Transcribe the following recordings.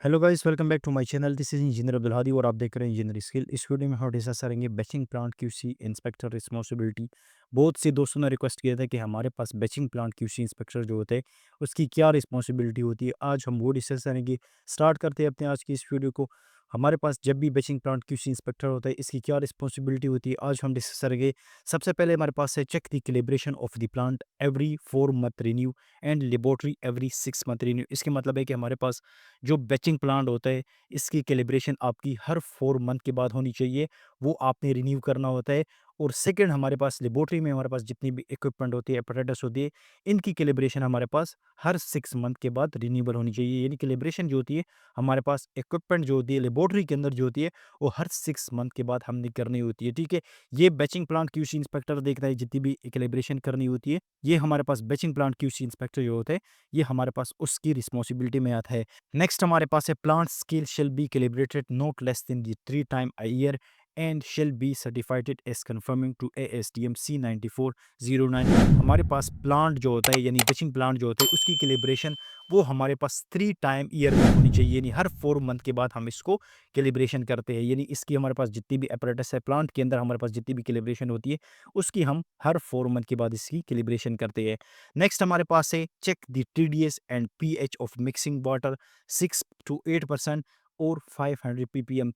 Hello guys, welcome back to my channel. This is engineer Abdul Hadi और आप देख रहे हैं इंजीनियर स्किल। इस वीडियो में हम डिस्कस करेंगे batching plant QC inspector responsibility. बहुत से दोस्तों ने रिक्वेस्ट किया था कि हमारे पास बैचिंग प्लांट क्यूसी इंस्पेक्टर जो होते हैं उसकी क्या रिस्पांसिबिलिटी होती है। आज हम वो डिस्कस करेंगे। स्टार्ट करते हैं अपने आज की इस वीडियो को। हमारे पास जब भी बैचिंग प्लांट क्यूसी इंस्पेक्टर होता है इसकी क्या रिस्पांसिबिलिटी होती है, आज हम डिस्कस करेंगे। सबसे पहले हमारे पास है check the calibration of the plant every 4 month renew and laboratory every 6 month renew. इसके मतलब है कि हमारे पास जो बैचिंग प्लांट होता है इसकी कैलिब्रेशन आपकी हर 4 मंथ के बाद होनी चाहिए, वो आपने रिन्यू करना होता है। और सेकंड, हमारे पास लेबोरेटरी में हमारे पास जितनी भी इक्विपमेंट होती है, अपरेटस होती है, इनकी कैलिब्रेशन हमारे पास हर 6 मंथ के बाद रिन्यूएबल होनी चाहिए। यानी कैलिब्रेशन जो होती है हमारे पास इक्विपमेंट जो होती है लेबोरेटरी के अंदर जो होती है वो हर 6 मंथ के बाद हमने करनी होती है। ठीक है, ये बैचिंग प्लांट क्यूसी इंस्पेक्टर देखता है जितनी भी कैलिब्रेशन करनी होती है। ये हमारे पास बैचिंग प्लांट क्यूसी इंस्पेक्टर जो होता है ये हमारे पास उसकी रिस्पॉन्सिबिलिटी में आता है। नेक्स्ट हमारे पास है plant scale shall be calibrated not less than the 3 time a year and shall be certified as conforming to ASTM C9409। हमारे पास प्लांट जो होता है यानी बेचिंग प्लांट जो होता है उसकी कैलिब्रेशन वो हमारे पास 3 टाइम ईयर में होनी चाहिए। यानी हर 4 मंथ के बाद हम इसको कैलिब्रेशन करते हैं। यानी इसकी हमारे पास जितनी भी अपरेटस है प्लांट के अंदर हमारे पास जितनी भी कैलिब्रेशन होती है उसकी हम हर 4 मंथ के बाद इसकी कैलिब्रेशन करते हैं। नेक्स्ट हमारे पास है check the TDS and pH of mixing water 6 to 8% और 500 ppm।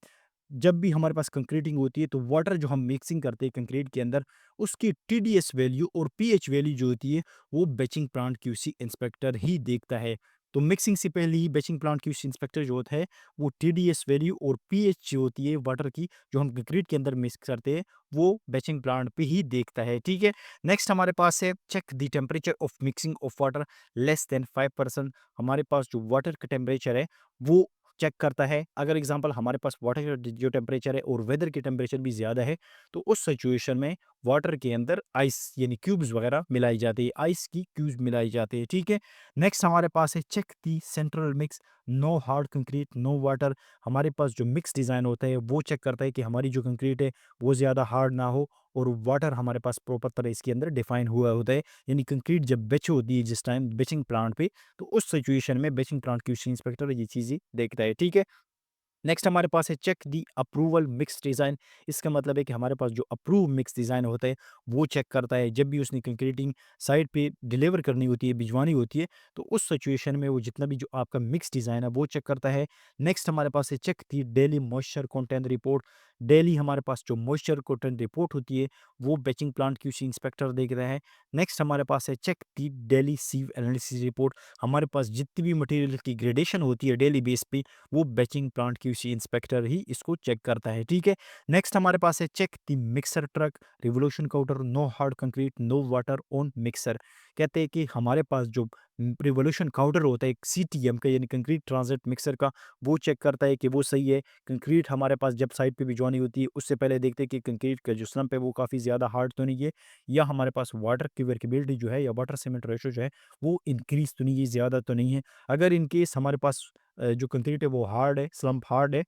जब भी हमारे पास कंक्रीटिंग होती है तो वाटर जो हम मिक्सिंग करते हैं कंक्रीट के अंदर उसकी TDS वैल्यू और pH वैल्यू जो होती है वो बैचिंग प्लांट क्यूसी इंस्पेक्टर ही देखता है। तो मिक्सिंग से पहले ही बैचिंग प्लांट क्यूसी इंस्पेक्टर जो होता है वो TDS वैल्यू और pH जो होती है वाटर की जो हम कंक्रीट के अंदर मिक्स करते हैं वो बैचिंग प्लांट पे ही देखता है। ठीक है, नेक्स्ट हमारे पास है check the temperature of mixing of water less than 5%। हमारे पास जो वाटर का टेम्परेचर है वो चेक करता है। अगर एग्जांपल हमारे पास वाटर का जो टेम्परेचर है और वेदर की टेम्परेचर भी ज़्यादा है तो उस सिचुएशन में वाटर के अंदर आइस यानी क्यूब्स वगैरह मिलाई जाती है, आइस की क्यूब्स मिलाई जाती है। ठीक है, नेक्स्ट हमारे पास है check the central mix no hard concrete no water. हमारे पास जो मिक्स डिज़ाइन होता है वो चेक करता है कि हमारी जो कंक्रीट है वो ज़्यादा हार्ड ना हो और वाटर हमारे पास प्रॉपर तरह इसके अंदर डिफाइन हुआ होता है। यानी कंक्रीट जब बेच होती है जिस टाइम बेचिंग प्लांट पे तो उस सिचुएशन में बेचिंग प्लांट क्यूसी इंस्पेक्टर ये चीज़ें देखता है। ठीक है, नेक्स्ट हमारे पास है check the approval mix design. इसका मतलब है कि हमारे पास जो अप्रूव मिक्स डिज़ाइन होता है वो चेक करता है जब भी उसने कंक्रीटिंग साइट पे डिलीवर करनी होती है भिजवानी होती है तो उस सिचुएशन में वो जितना भी जो आपका मिक्स डिज़ाइन है वो चेक करता है। नेक्स्ट हमारे पास है check the daily moisture content report. Daily हमारे पास जो मॉइस्चर कंटेंट रिपोर्ट होती है वो बैचिंग प्लांट क्यूसी इंस्पेक्टर देख रहा है। नेक्स्ट हमारे पास है check the daily sieve analysis report. हमारे पास जितनी भी मटेरियल की ग्रेडेशन होती है डेली बेस पे वो बैचिंग प्लांट क्यूसी इंस्पेक्टर ही इसको चेक करता है। ठीक है, नेक्स्ट हमारे पास है check the mixer truck revolution counter no hard concrete no water on mixer. कहते हैं कि हमारे पास जो रिवोल्यूशन काउंटर होता है CTM का यानी कंक्रीट ट्रांजिट मिक्सर का वो चेक करता है कि वो सही है। कंक्रीट हमारे पास जब साइड पे भिजवानी होती है उससे पहले देखते हैं कि कंक्रीट का जो स्लम्प है वो काफ़ी ज़्यादा हार्ड तो नहीं है या हमारे पास वाटर की वर्केबिलिटी जो है या वाटर सीमेंट रेशो जो है वो इंक्रीज तो नहीं है, ज़्यादा तो नहीं है। अगर इन केस हमारे पास जो कंक्रीट है वो हार्ड है, स्लम्प हार्ड है,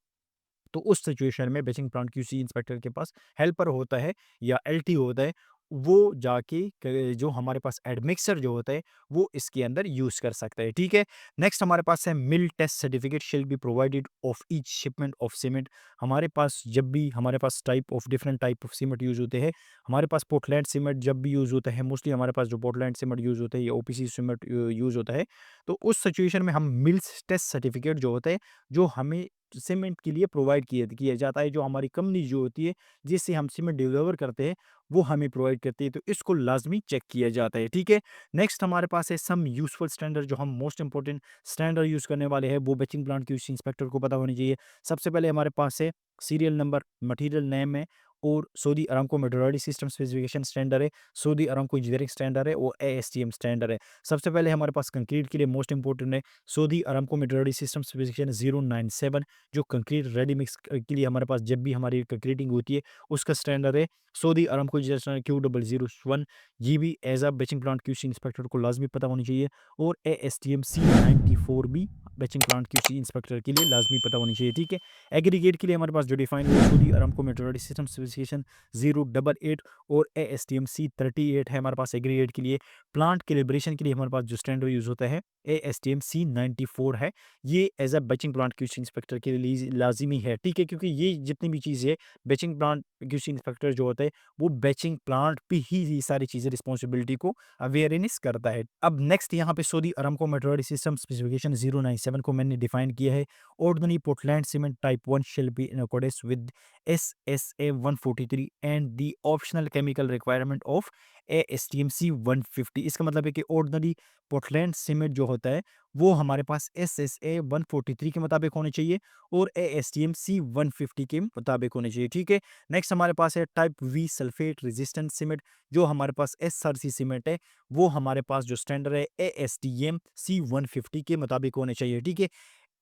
तो उस सिचुएशन में बेचिंग प्लांट क्यूसी इंस्पेक्टर के पास हेल्पर होता है या LT होता है, वो जाके जो हमारे पास एडमिक्सर जो होता है वो इसके अंदर यूज़ कर सकता है। ठीक है, नेक्स्ट हमारे पास है mill test certificate shall be provided of each shipment of cement. हमारे पास जब भी हमारे पास type of different type of cement use होते हैं, हमारे पास पोर्टलैंड सीमेंट जब भी यूज़ होता है मोस्टली हमारे पास जो पोर्टलैंड सीमेंट यूज़ होता है या OPC सीमेंट यूज़ होता है, तो उस सिचुएशन में हम मिल्स टेस्ट सर्टिफिकेट जो होता है जो हमें सीमेंट के लिए प्रोवाइड किया किया जाता है, जो हमारी कंपनी जो होती है जिससे हम सीमेंट डिलीवर करते हैं वो हमें प्रोवाइड करती है, तो इसको लाजमी चेक किया जाता है। ठीक है, नेक्स्ट हमारे पास है सम यूजफुल स्टैंडर्ड। जो हम मोस्ट इंपॉर्टेंट स्टैंडर्ड यूज़ करने वाले हैं वो बेचिंग प्लांट क्यूसी इंस्पेक्टर को पता होनी चाहिए। सबसे पहले हमारे पास है सीरियल नंबर, मटेरियल नेम है और Saudi Aramco metrology system specification standard है, सऊदी अरामको इंजीनियरिंग स्टैंडर्ड है और ASTM स्टैंडर्ड है। सबसे पहले हमारे पास कंक्रीट के लिए मोस्ट इंपॉर्टेंट है Saudi Aramco metrology system specification 097, जो कंक्रीट रेडी मिक्स के लिए हमारे पास जब भी हमारी कंक्रीटिंग होती है उसका स्टैंडर्ड है सऊदी अरामको Q001। ये भी as a batching plant QC inspector को लाजमी पता होनी चाहिए और ASTM C94 भी बेचिंग प्लांट क्यूसी इंस्पेक्टर के लिए लाजमी पता होनी चाहिए। ठीक है, एग्रीगेट के लिए हमारे पास जो डिफाइन हुआ Saudi Aramco metrology system specification 088 और ASTM C38 है हमारे पास एग्रीगेट के लिए। प्लांट कैलिब्रेशन के लिए हमारे पास जो स्टैंडर्ड यूज़ होता है ASTM C94 है। ये as a batching plant QC inspector के लिए लाजिमी है, ठीक है, क्योंकि ये जितनी भी चीज़ें बैचिंग प्लांट क्यूसी इंस्पेक्टर जो होता है वो बैचिंग प्लांट पे ही ये सारी चीज़ें रिस्पॉन्सिबिलिटी को अवेयरनेस करता है। अब नेक्स्ट यहाँ पे Saudi Aramco metrology system specification 097 को मैंने डिफाइन किया है। Ordinary Portland cement type 1 shall be in accordance with SSA 143 and the optional chemical requirement of ASTM-C 150। इसका मतलब है कि ऑर्डिनरी पोर्टलैंड सीमेंट जो होता है वो हमारे पास SSA 143 के मुताबिक होने चाहिए और ASTM-C 150 के मुताबिक होने चाहिए, ठीक है। नेक्स्ट हमारे पास है type V sulphate resistant cement, जो हमारे पास SRC सीमेंट है वो हमारे पास जो स्टैंडर्ड है ASTM-C 150 के मुताबिक होने चाहिए, ठीक है।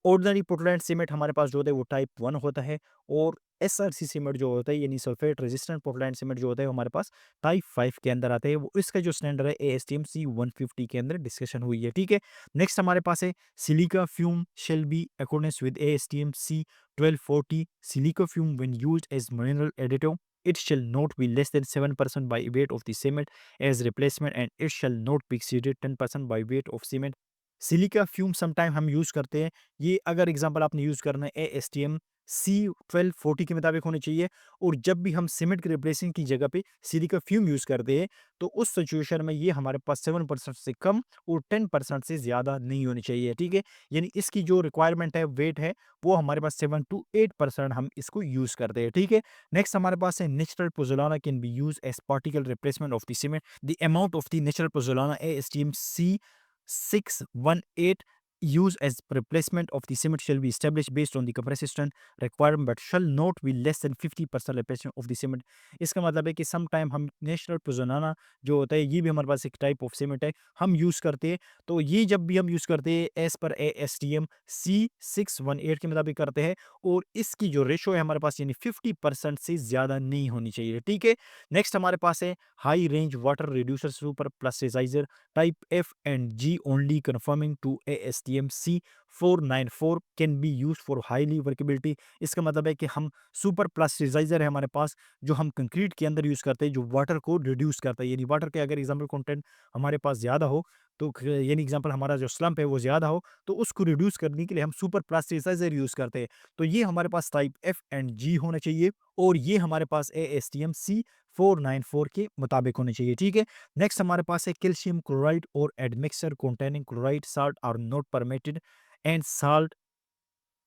ऑर्डिनरी पोर्टलैंड सीमेंट हमारे पास जो होता है वो टाइप 1 होता है और SRC सीमेंट जो होता है यानी सल्फेट रेजिस्टेंट पोर्टलैंड सीमेंट जो होता है वो हमारे पास टाइप 5 के अंदर आता है। वो इसका जो स्टैंडर्ड है ASTM-C 150 के अंदर डिस्कशन हुई है, ठीक है। नेक्स्ट हमारे पास है silica fume shall be accordance with ASTM-C 1240 silica fume when used as mineral additive it shall not be less than 7% by weight of the cement as replacement and it shall not be exceeded 10% by weight of cement। Silica fume sometime हम use करते हैं, ये अगर example आपने use करना है ASTM C1240 के मुताबिक होनी चाहिए और जब भी हम सीमेंट के रिप्लेसिंग की जगह पे सिलिका फ्यूम यूज़ करते हैं तो उस सिचुएशन में ये हमारे पास 7% से कम और 10% से ज़्यादा नहीं होनी चाहिए, ठीक है। यानी इसकी जो रिक्वायरमेंट है वेट है वो हमारे पास 7 to 8% हम इसको यूज़ करते हैं, ठीक है। नेक्स्ट हमारे पास है natural pozzolana can be use as particle replacement of the cement. The amount of the natural pozzolana ASTM C618 use as replacement of the cement shall be established based on the compressive strength requirement but shall not be less than 50% replacement of the cement। इसका मतलब है कि some time हम national पुराना जो होता है ये भी हमारे पास एक टाइप ऑफ सीमेंट है हम यूज़ करते हैं। तो ये जब भी हम यूज़ करते हैं एज पर ASTM C618 के मुताबिक करते हैं और इसकी जो रेशो है हमारे पास यानी 50% से ज़्यादा नहीं होनी चाहिए, ठीक है। नेक्स्ट हमारे पास है high range water reducer super plasticiser type F and G only conforming to ASTM C494 can be used for highly workability। इसका मतलब है कि हम सुपर प्लास्टिसाइजर है हमारे पास जो हम कंक्रीट के अंदर यूज़ करते हैं जो वाटर को रिड्यूस करता है, यानी वाटर के अगर एग्जाम्पल कंटेंट हमारे पास ज़्यादा हो तो यानी एग्जाम्पल हमारा जो स्लम्प है वो ज़्यादा हो तो उसको रिड्यूस करने के लिए हम सुपर प्लास्टिसाइजर यूज़ करते हैं। तो ये हमारे पास टाइप F एंड G होना चाहिए और ये हमारे पास ASTM C494 के मुताबिक होने चाहिए, ठीक है। नेक्स्ट हमारे पास है कैल्शियम क्लोराइड और admixture containing chloride salt are not permitted and salt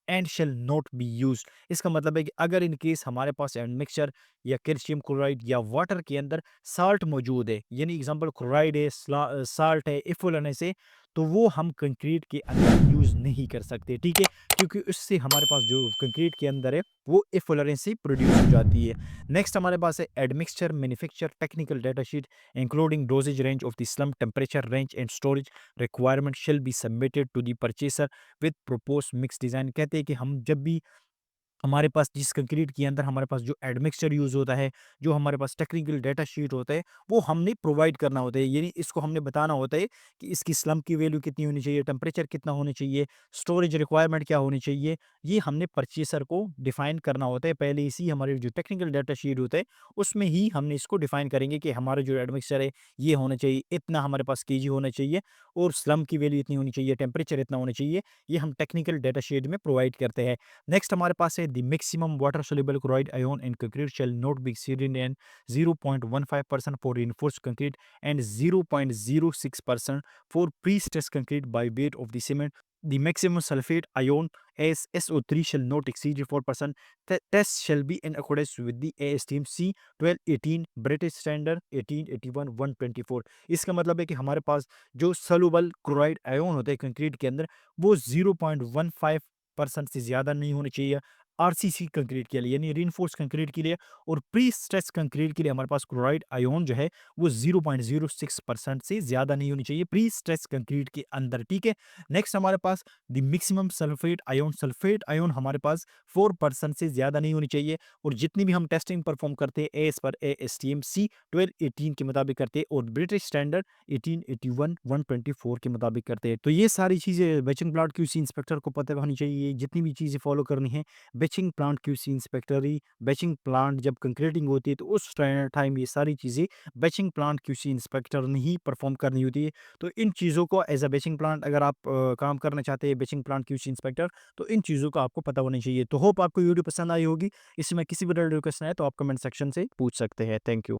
and shall not be use. इसका मतलब है कि अगर इन केस हमारे पास एडमिक्सचर या कैल्शियम क्लोराइड या वाटर के अंदर साल्ट मौजूद है यानी एग्जांपल क्लोराइड है साल्ट है इफुलनेस है तो वो हम कंक्रीट के अंदर यूज नहीं कर सकते, ठीक है, क्योंकि उससे हमारे पास जो कंक्रीट के अंदर है वो इफुलनेस से प्रोड्यूस हो जाती है। नेक्स्ट हमारे पास है admixture manufacture technical data sheet including dosages range of the slump temperature range and storage requirement shall be submitted to the purchaser with propose mix design. कहते हैं कि हम जब भी हमारे पास जिस कंक्रीट के अंदर हमारे पास जो एडमिक्सचर यूज़ होता है, जो हमारे पास टेक्निकल डेटा शीट होता है, वो हमने प्रोवाइड करना होता है। यानी इसको हमने बताना होता है कि इसकी स्लम्प की वैल्यू कितनी होनी चाहिए, टेम्परेचर कितना होना चाहिए, स्टोरेज रिक्वायरमेंट क्या होनी चाहिए। ये हमने परचेसर को डिफ़ाइन करना होता है। पहले इसी हमारे जो टेक्निकल डेटा शीट होता है, उसमें ही हमने इसको डिफ़ाइन करेंगे कि हमारा जो एडमिक्सचर है, ये होना चाहिए, इतना हमारे पास केजी होना चाहिए और स्लम्प की वैल्यू इतनी होनी चाहिए, टेम्परेचर इतना होना चाहिए। ये हम टेक्निकल डेटा शीट में प्रोवाइड करते हैं। नेक्स्ट हमारे पास है the maximum water soluble chloride ion in concrete shall not be exceeded in 0.15% for reinforced concrete and 0.06% for pre-stressed concrete by weight of the cement। The maximum sulfate ion as SO3 shall not exceed 4%। Test shall be in accordance with the ASTM C1218 British Standard 1881 124। इसका मतलब है कि हमारे पास जो soluble chloride ion होते हैं concrete के अंदर वो 0.15% से ज़्यादा नहीं होनी चाहिए आरसीसी कंक्रीट के लिए यानी रीइंफोर्स कंक्रीट के लिए और प्री स्ट्रेस कंक्रीट के लिए हमारे पास क्लोराइड आयोन जो है वो 0.06% से ज़्यादा नहीं होनी चाहिए प्री स्ट्रेस कंक्रीट के अंदर, ठीक है। नेक्स्ट हमारे पास द मैक्सिमम सल्फेट आयोन हमारे पास 4% से ज़्यादा नहीं होनी चाहिए और जितनी भी हम टेस्टिंग परफॉर्म करते हैं एस पर ASTM C1218 के मुताबिक करते हैं और ब्रिटिश स्टैंडर्ड 1881 124 के मुताबिक करते हैं। तो ये सारी चीज़ें बैचिंग प्लांट क्यूसी इंस्पेक्टर को पता होनी चाहिए, जितनी भी चीज़ें फॉलो करनी है बैचिंग प्लांट क्यूसी इंस्पेक्टर ही बैचिंग प्लांट जब कंक्रीटिंग होती है तो उस टाइम ये सारी चीज़ें बैचिंग प्लांट क्यूसी इंस्पेक्टर ने ही परफॉर्म करनी होती है। तो इन चीज़ों को एज अ बैचिंग प्लांट अगर आप काम करना चाहते हैं बैचिंग प्लांट क्यूसी इंस्पेक्टर, तो इन चीज़ों का आपको पता होना चाहिए। तो होप आपको वीडियो पसंद आई होगी। इसमें किसी भी रिलेटेड क्वेश्चन है तो आप कमेंट सेक्शन से पूछ सकते हैं। Thank you.